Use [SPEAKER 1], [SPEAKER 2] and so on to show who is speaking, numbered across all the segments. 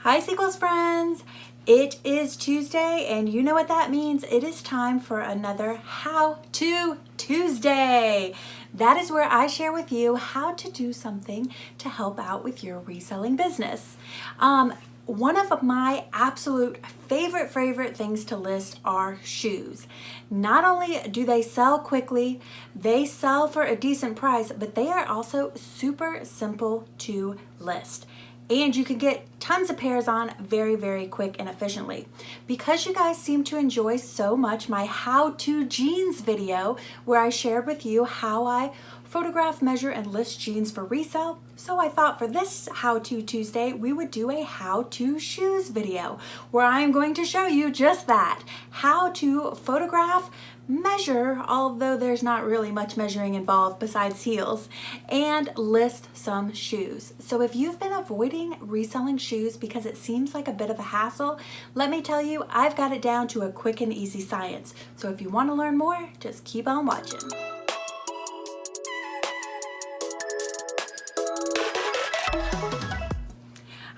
[SPEAKER 1] Hi Sequels friends! It is Tuesday and you know what that means. It is time for another How To Tuesday. That is where I share with you how to do something to help out with your reselling business. One of my absolute favorite things to list are shoes. Not only do they sell quickly, they sell for a decent price, but they are also super simple to list. And you can get tons of pairs on very quick and efficiently. Because you guys seem to enjoy so much my how to jeans video where I shared with you how I photograph, measure, and list jeans for resale. So I thought for this How To Tuesday, we would do a how to shoes video where I am going to show you just that, how to photograph, measure, although there's not really much measuring involved besides heels, and list some shoes. So if you've been avoiding reselling shoes because it seems like a bit of a hassle, let me tell you, I've got it down to a quick and easy science. So if you want to learn more, just keep on watching.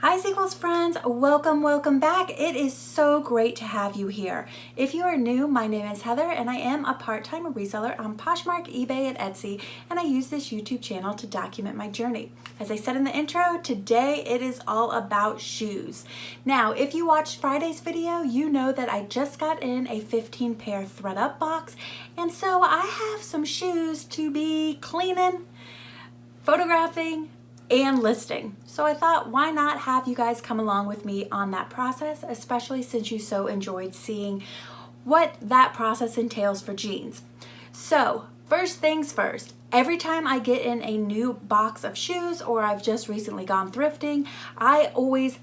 [SPEAKER 1] Hi Sequels friends, welcome back. It is so great to have you here. If you are new, my name is Heather and I am a part-time reseller on Poshmark, eBay, and Etsy, and I use this YouTube channel to document my journey. As I said in the intro, today it is all about shoes. Now, if you watched Friday's video, you know that I just got in a 15 pair thread up box, and so I have some shoes to be cleaning, photographing, and listing. So I thought, why not have you guys come along with me on that process, especially since you so enjoyed seeing what that process entails for jeans. So first things first, every time I get in a new box of shoes or I've just recently gone thrifting, I always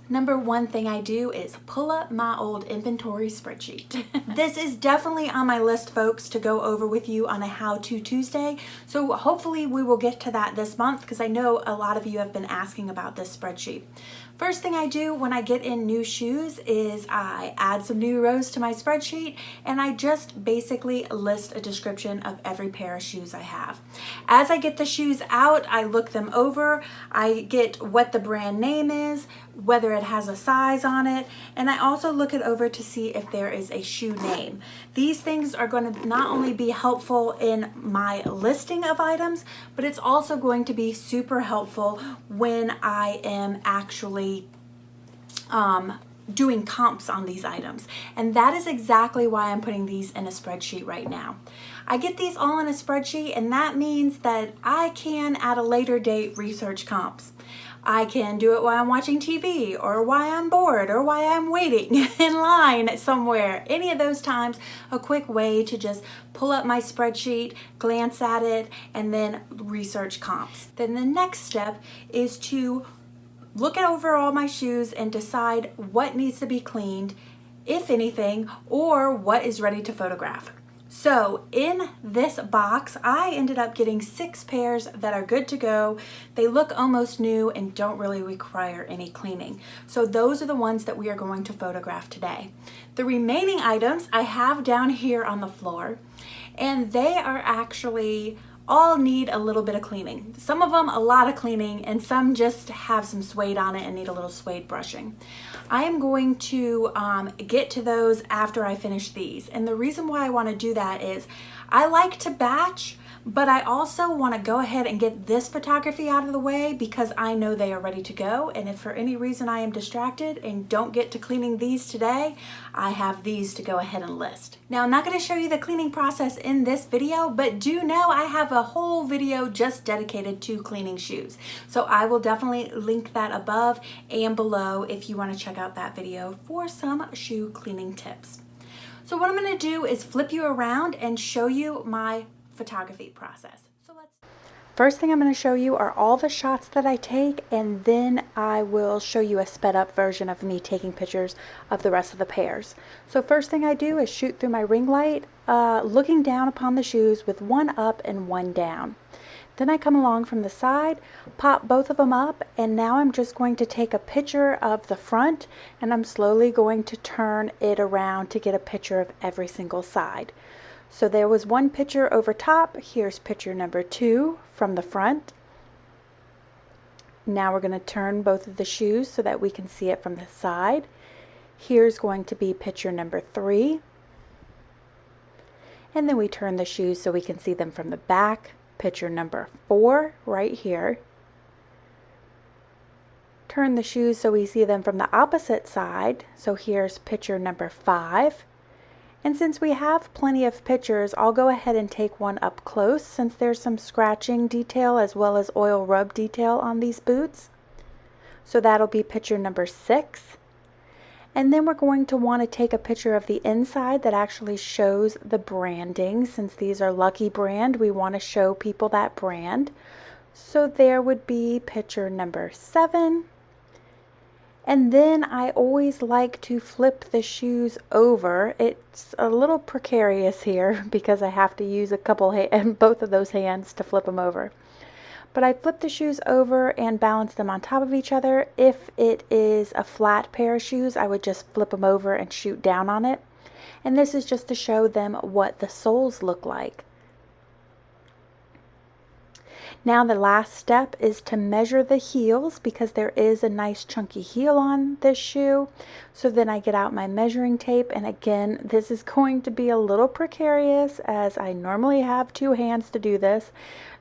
[SPEAKER 1] number one thing I do is pull up my old inventory spreadsheet. This is definitely on my list, folks, to go over with you on a How To Tuesday. So hopefully we will get to that this month because I know a lot of you have been asking about this spreadsheet. First thing I do when I get in new shoes is I add some new rows to my spreadsheet and I just basically list a description of every pair of shoes I have. As I get the shoes out, I look them over, I get what the brand name is, whether it has a size on it, and I also look it over to see if there is a shoe name. These things are going to not only be helpful in my listing of items, but it's also going to be super helpful when I am actually doing comps on these items. And that is exactly why I'm putting these in a spreadsheet right now. I get these all in a spreadsheet, and that means that I can at a later date research comps. I can do it while I'm watching TV or while I'm bored or while I'm waiting in line somewhere. Any of those times, a quick way to just pull up my spreadsheet, glance at it, and then research comps. Then the next step is to look over all my shoes and decide what needs to be cleaned, if anything, or what is ready to photograph. So in this box, I ended up getting 6 pairs that are good to go. They look almost new and don't really require any cleaning. So those are the ones that we are going to photograph today. The remaining items I have down here on the floor, and they are actually all need a little bit of cleaning. Some of them a lot of cleaning, and some just have some suede on it and need a little suede brushing. I am going to get to those after I finish these. And the reason why I want to do that is I like to batch, but I also want to go ahead and get this photography out of the way because I know they are ready to go. And if for any reason I am distracted and don't get to cleaning these today, I have these to go ahead and list. Now, I'm not going to show you the cleaning process in this video, but do know I have a whole video just dedicated to cleaning shoes. So I will definitely link that above and below if you want to check out that video for some shoe cleaning tips. So what I'm going to do is flip you around and show you my photography process. First thing I'm going to show you are all the shots that I take, and then I will show you a sped up version of me taking pictures of the rest of the pairs. So first thing I do is shoot through my ring light, looking down upon the shoes with one up and one down. Then I come along from the side, pop both of them up, and now I'm just going to take a picture of the front, and I'm slowly going to turn it around to get a picture of every single side. So there was one picture over top. Here's picture number 2 from the front. Now we're going to turn both of the shoes so that we can see it from the side. Here's going to be picture number 3. And then we turn the shoes so we can see them from the back. Picture number 4 right here. Turn the shoes so we see them from the opposite side. So here's picture number 5. And since we have plenty of pictures, I'll go ahead and take one up close since there's some scratching detail as well as oil rub detail on these boots. So that'll be picture number 6. And then we're going to want to take a picture of the inside that actually shows the branding. Since these are Lucky brand, we want to show people that brand. So there would be picture number 7. And then I always like to flip the shoes over. It's a little precarious here because I have to use both of those hands to flip them over. But I flip the shoes over and balance them on top of each other. If it is a flat pair of shoes, I would just flip them over and shoot down on it. And this is just to show them what the soles look like. Now the last step is to measure the heels because there is a nice chunky heel on this shoe. So then I get out my measuring tape, and again, this is going to be a little precarious as I normally have 2 hands to do this.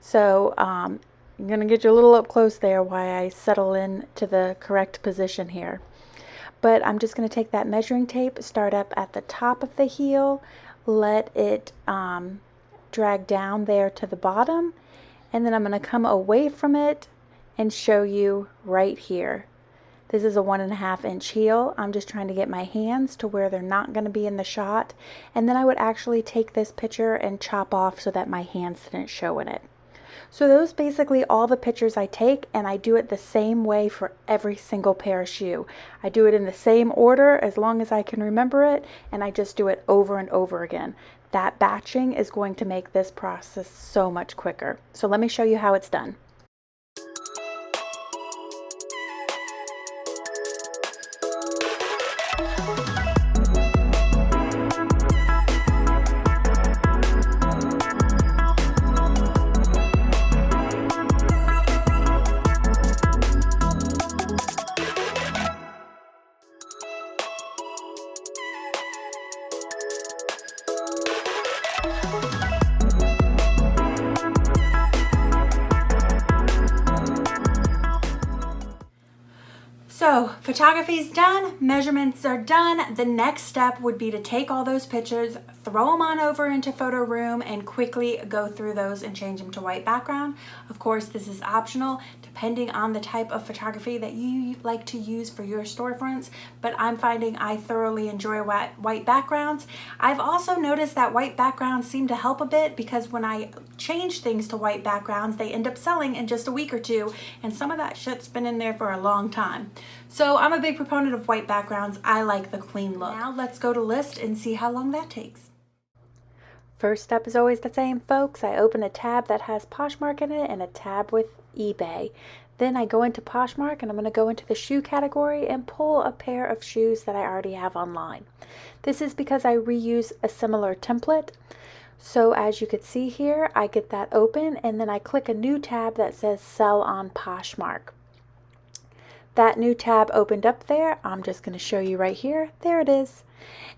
[SPEAKER 1] So I'm going to get you a little up close there while I settle in to the correct position here. But I'm just going to take that measuring tape, start up at the top of the heel, let it drag down there to the bottom, and then I'm going to come away from it and show you right here. This is a 1.5 inch heel. I'm just trying to get my hands to where they're not going to be in the shot. And then I would actually take this picture and chop off so that my hands didn't show in it. So those basically all the pictures I take, and I do it the same way for every single pair of shoe. I do it in the same order as long as I can remember it, and I just do it over and over again. That batching is going to make this process so much quicker. So let me show you how it's done. So photography's done, measurements are done. The next step would be to take all those pictures, throw them on over into PhotoRoom and quickly go through those and change them to white background. Of course, this is optional depending on the type of photography that you like to use for your storefronts, but I'm finding I thoroughly enjoy white backgrounds. I've also noticed that white backgrounds seem to help a bit because when I change things to white backgrounds, they end up selling in just a week or two, and some of that shit's been in there for a long time. So I'm a big proponent of white backgrounds. I like the clean look. Now let's go to list and see how long that takes. First step is always the same, folks. I open a tab that has Poshmark in it and a tab with eBay. Then I go into Poshmark and I'm going to go into the shoe category and pull a pair of shoes that I already have online. This is because I reuse a similar template. So as you can see here, I get that open and then I click a new tab that says Sell on Poshmark. That new tab opened up there. I'm just going to show you right here. There it is.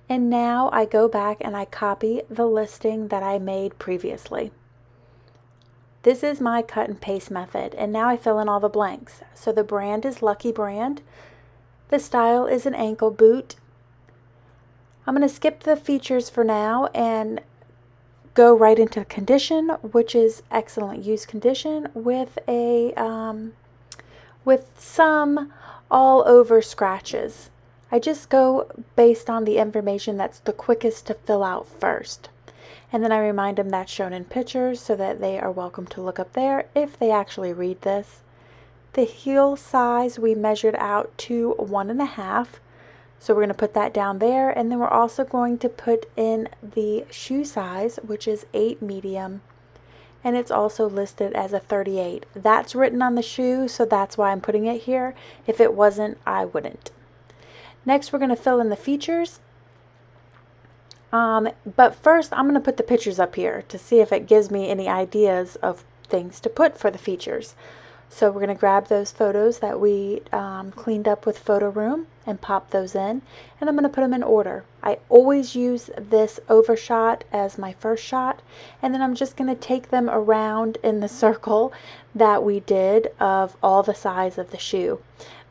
[SPEAKER 1] And now I go back and I copy the listing that I made previously. This is my cut and paste method, and now I fill in all the blanks. So the brand is Lucky brand. The style is an ankle boot. I'm going to skip the features for now and go right into condition, which is excellent use condition with some all over scratches. I just go based on the information that's the quickest to fill out first. And then I remind them that's shown in pictures so that they are welcome to look up there if they actually read this. The heel size we measured out to 1.5. So we're going to put that down there, and then we're also going to put in the shoe size, which is 8 medium. And it's also listed as a 38. That's written on the shoe, so that's why I'm putting it here. If it wasn't, I wouldn't. Next, we're going to fill in the features. But first, I'm going to put the pictures up here to see if it gives me any ideas of things to put for the features. So we're going to grab those photos that we cleaned up with PhotoRoom and pop those in, and I'm going to put them in order. I always use this overshot as my first shot, and then I'm just going to take them around in the circle that we did of all the size of the shoe.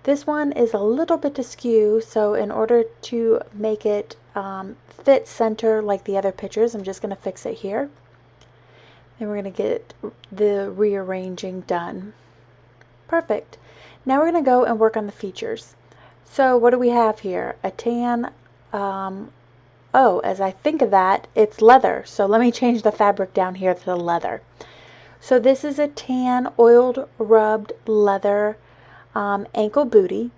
[SPEAKER 1] This one is a little bit askew, so in order to make it fit center like the other pictures, I'm just going to fix it here. Then we're going to get the rearranging done. Perfect. Now we're going to go and work on the features. So what do we have here? A tan, oh, as I think of that, it's leather. So let me change the fabric down here to leather. So this is a tan oiled rubbed leather ankle bootie.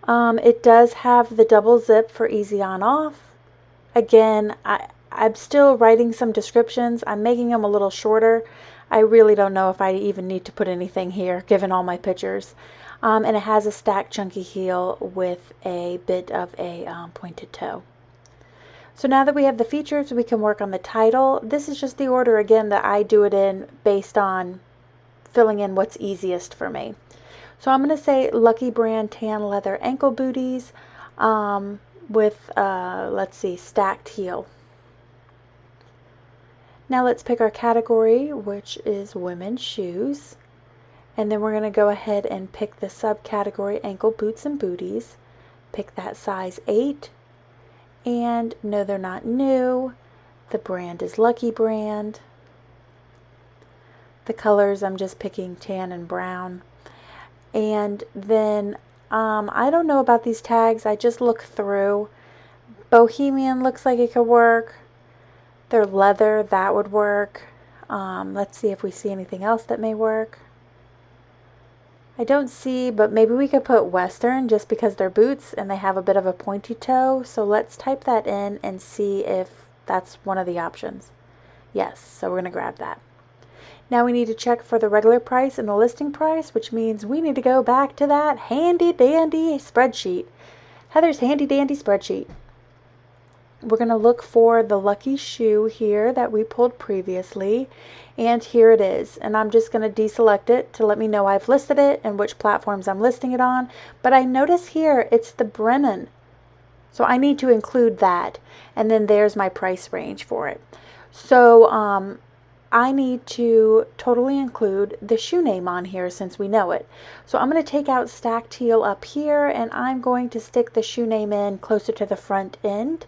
[SPEAKER 1] It does have the double zip for easy on off. Again, I'm still writing some descriptions. I'm making them a little shorter. I really don't know if I even need to put anything here, given all my pictures. And it has a stacked chunky heel with a bit of a pointed toe. So now that we have the features, we can work on the title. This is just the order, again, that I do it in based on filling in what's easiest for me. So I'm going to say Lucky Brand Tan Leather Ankle Booties with, let's see, stacked heel. Now let's pick our category, which is women's shoes. And then we're going to go ahead and pick the subcategory ankle boots and booties. Pick that size 8. And no, they're not new. The brand is Lucky Brand. The colors, I'm just picking tan and brown. And then, I don't know about these tags. I just look through. Bohemian looks like it could work. They're leather, that would work. Let's see if we see anything else that may work. I don't see, but maybe we could put Western just because they're boots and they have a bit of a pointy toe. So let's type that in and see if that's one of the options. Yes, so we're going to grab that. Now we need to check for the regular price and the listing price, which means we need to go back to that handy dandy spreadsheet. Heather's handy dandy spreadsheet. We're going to look for the lucky shoe here that we pulled previously, and here it is. And I'm just going to deselect it to let me know I've listed it and which platforms I'm listing it on. But I notice here it's the Brennan, so I need to include that, and then there's my price range for it. So I need to totally include the shoe name on here since we know it. So I'm going to take out stacked heel up here, and I'm going to stick the shoe name in closer to the front end.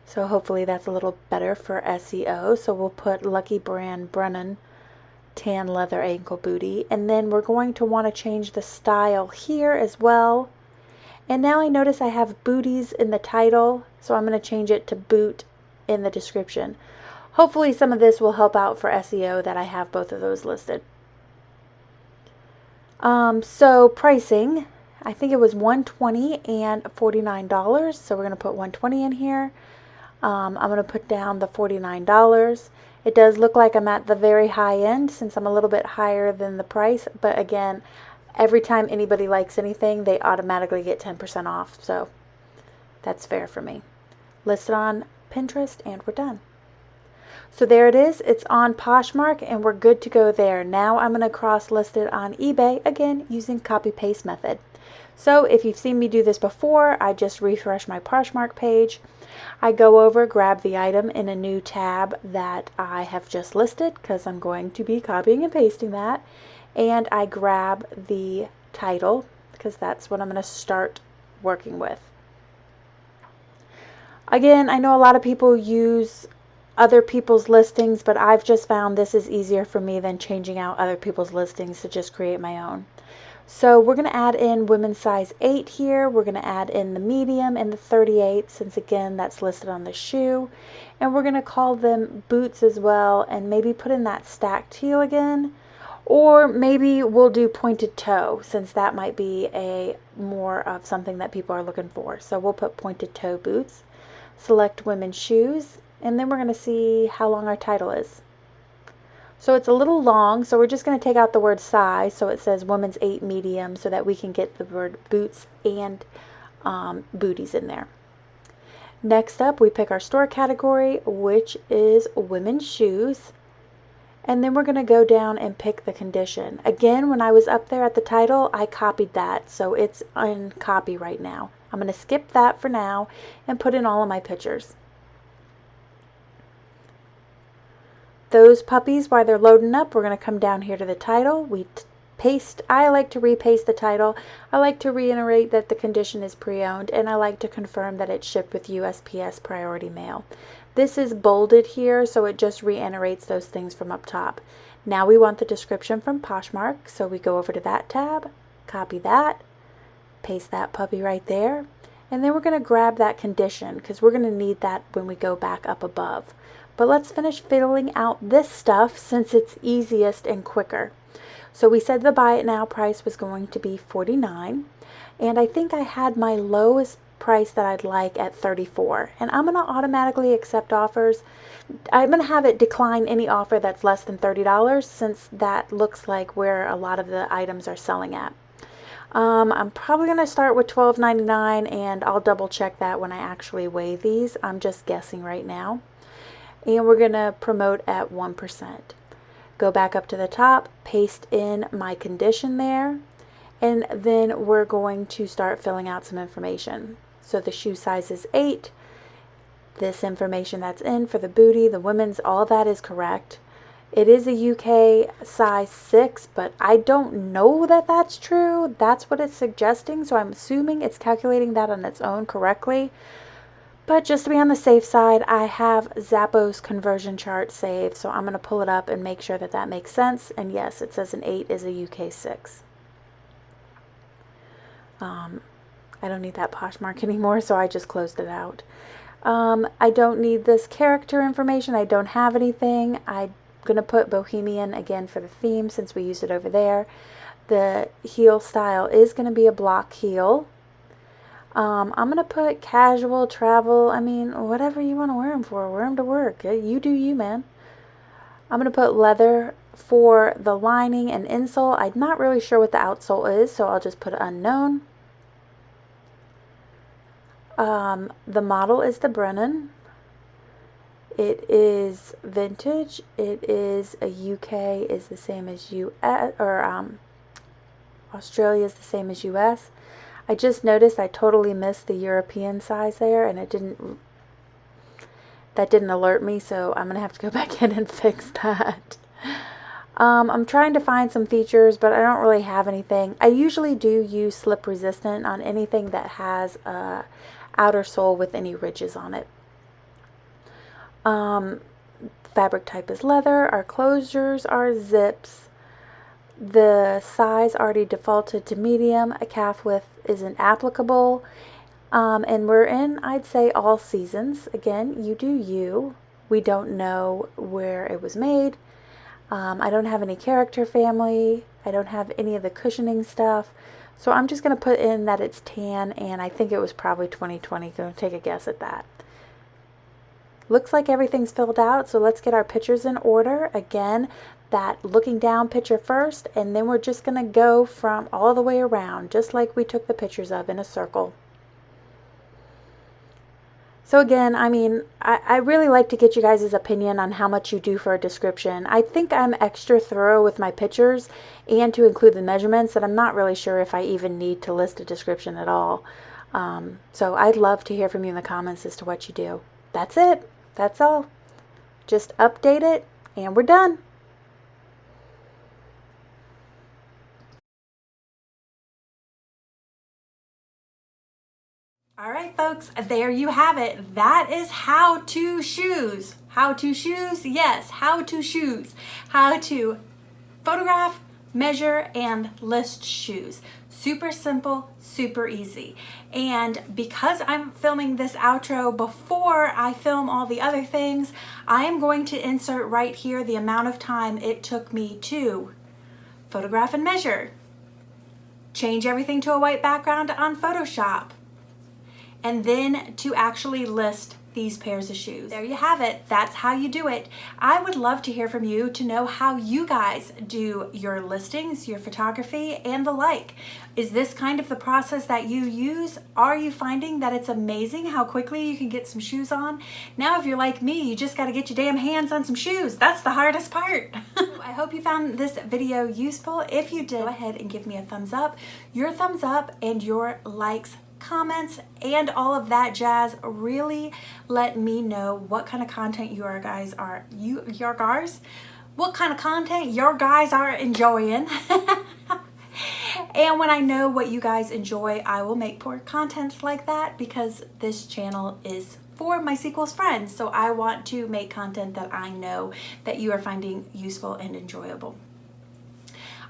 [SPEAKER 1] So hopefully that's a little better for SEO. So we'll put Lucky Brand Brennan Tan Leather Ankle Bootie. And then we're going to want to change the style here as well. And now I notice I have booties in the title. So I'm going to change it to boot in the description. Hopefully some of this will help out for SEO that I have both of those listed. So pricing, I think it was $120 and $49. So we're going to put $120 in here. I'm going to put down the $49. It does look like I'm at the very high end since I'm a little bit higher than the price. But again, every time anybody likes anything, they automatically get 10% off. So that's fair for me. Listed on Pinterest and we're done. So there it is. It's on Poshmark and we're good to go there. Now I'm going to cross-list it on eBay, again, using copy-paste method. So if you've seen me do this before, I just refresh my Poshmark page. I go over, grab the item in a new tab that I have just listed because I'm going to be copying and pasting that. And I grab the title because that's what I'm going to start working with. Again, I know a lot of people use other people's listings, but I've just found this is easier for me than changing out other people's listings to just create my own. So we're going to add in women's size 8 here. We're going to add in the medium and the 38 since again that's listed on the shoe. And we're going to call them boots as well and maybe put in that stacked heel again. Or maybe we'll do pointed toe since that might be a more of something that people are looking for. So we'll put pointed toe boots. Select women's shoes and then we're going to see how long our title is. So it's a little long, so we're just going to take out the word size, so it says women's 8 medium, so that we can get the word boots and booties in there. Next up, we pick our store category, which is women's shoes. And then we're going to go down and pick the condition. Again, when I was up there at the title, I copied that, so it's in copy right now. I'm going to skip that for now and put in all of my pictures. Those puppies, while they're loading up, we're going to come down here to the title. I like to repaste the title. I like to reiterate that the condition is pre-owned, and I like to confirm that it's shipped with USPS priority mail. This is bolded here, so it just reiterates those things from up top. Now we want the description from Poshmark, so we go over to that tab, copy that, paste that puppy right there, and then we're going to grab that condition because we're going to need that when we go back up above. But let's finish filling out this stuff since it's easiest and quicker. So we said the buy it now price was going to be $49, and I think I had my lowest price that I'd like at $34, and I'm going to automatically accept offers. I'm going to have it decline any offer that's less than $30 since that looks like where a lot of the items are selling at. I'm probably going to start with $12.99, and I'll double check that when I actually weigh these. I'm just guessing right now. And we're going to promote at 1%. Go back up to the top, paste in my condition there, and then we're going to start filling out some information. So the shoe size is 8. This information that's in for the booty, the women's, all that is correct. It is a UK size 6, but I don't know that that's true. That's what it's suggesting, so I'm assuming it's calculating that on its own correctly. But just to be on the safe side, I have Zappos conversion chart saved, so I'm going to pull it up and make sure that that makes sense. And yes, it says an 8 is a UK 6. I don't need that Poshmark anymore, so I just closed it out. I don't need this character information. I don't have anything. I'm going to put Bohemian again for the theme since we used it over there. The heel style is going to be a block heel. I'm going to put casual, travel, I mean, whatever you want to wear them for. Wear them to work. You do you, man. I'm going to put leather for the lining and insole. I'm not really sure what the outsole is, so I'll just put unknown. The model is the Brennan. It is vintage. It is a UK is the same as US, or Australia is the same as US. I just noticed I totally missed the European size there, and that didn't alert me, so I'm going to have to go back in and fix that. I'm trying to find some features, but I don't really have anything. I usually do use slip resistant on anything that has a outer sole with any ridges on it. Fabric type is leather. Our closures are zips. The size already defaulted to medium. A calf width isn't applicable. And we're in, I'd say, all seasons. Again, you do you. We don't know where it was made. I don't have any character family. I don't have any of the cushioning stuff. So I'm just going to put in that it's tan, and I think it was probably 2020. Going to take a guess at that. Looks like everything's filled out, so let's get our pictures in order. Again, that looking down picture first, and then we're just going to go from all the way around, just like we took the pictures of in a circle. So again, I mean, I really like to get you guys' opinion on how much you do for a description. I think I'm extra thorough with my pictures and to include the measurements that I'm not really sure if I even need to list a description at all. So I'd love to hear from you in the comments as to what you do. That's it. That's all. Just update it and we're done. All right, folks, there you have it. That is how to shoes. How to shoes? Yes, how to shoes. How to photograph, measure, and list shoes. Super simple, super easy. And because I'm filming this outro before I film all the other things, I am going to insert right here the amount of time it took me to photograph and measure, change everything to a white background on Photoshop, and then to actually list these pairs of shoes. There you have it. That's how you do it. I would love to hear from you to know how you guys do your listings, your photography, and the like. Is this kind of the process that you use? Are you finding that it's amazing how quickly you can get some shoes on? Now, if you're like me, you just got to get your damn hands on some shoes. That's the hardest part. I hope you found this video useful. If you did, go ahead and give me a thumbs up. Your thumbs up and your likes, comments, and all of that jazz really let me know what kind of content what kind of content your guys are enjoying. And when I know what you guys enjoy, I will make more content like that, because this channel is for my sequels friends. So I want to make content that I know that you are finding useful and enjoyable.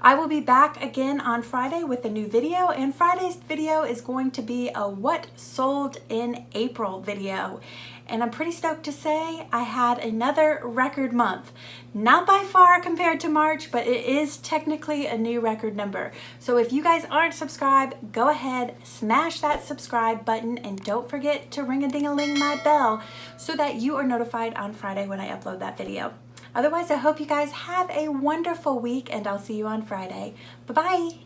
[SPEAKER 1] I will be back again on Friday with a new video, and Friday's video is going to be a what sold in April video. And I'm pretty stoked to say I had another record month. Not by far compared to March, but it is technically a new record number. So if you guys aren't subscribed, go ahead, smash that subscribe button, and don't forget to ring-a-ding-a-ling my bell so that you are notified on Friday when I upload that video. Otherwise, I hope you guys have a wonderful week, and I'll see you on Friday. Bye-bye.